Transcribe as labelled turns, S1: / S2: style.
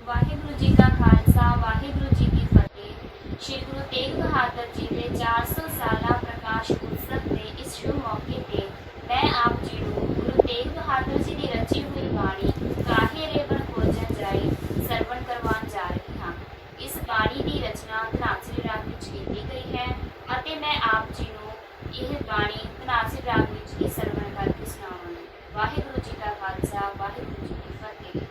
S1: ਵਾਹਿਗੁਰੂ ਜੀ ਕਾ ਖਾਲਸਾ ਵਾਹਿਗੁਰੂ ਜੀ ਕੀ ਫਤਿਹ। ਸ਼੍ਰੀ ਗੁਰੂ ਤੇਗ ਬਹਾਦਰ ਜੀ ਦੇ 400 ਸਾਲਾ ਪ੍ਰਕਾਸ਼ ਉਤਸਵ ਦੇ ਇਸ ਸ਼ੁਭ ਮੌਕੇ ਤੇ ਮੈਂ ਆਪ ਜੀ ਨੂੰ ਗੁਰੂ ਤੇਗ ਬਹਾਦਰ ਜੀ ਦੀ ਰਚੀ ਹੋਈ ਬਾਣੀ ਕਾਹੇ ਰੇ ਬਨ ਖੋਜਣ ਜਾਏ ਸਰਵਣ ਕਰਵਾਉਣ ਜਾ ਰਹੀ ਹਾਂ। ਇਸ ਬਾਣੀ ਦੀ ਰਚਨਾ ਧਨਾਸਰੀ ਰਾਗ ਵਿੱਚ ਕੀਤੀ ਗਈ ਹੈ ਅਤੇ ਮੈਂ ਆਪ ਜੀ ਨੂੰ ਇਹ ਬਾਣੀ ਧਨਾਸਰੀ ਰਾਗ ਵਿੱਚ ਹੀ ਸਰਵਣ ਕਰਕੇ ਸੁਣਾਵਾਂਗੀ। ਵਾਹਿਗੁਰੂ ਜੀ ਕਾ ਖਾਲਸਾ ਵਾਹਿਗੁਰੂ ਜੀ ਕੀ ਫਤਿਹ।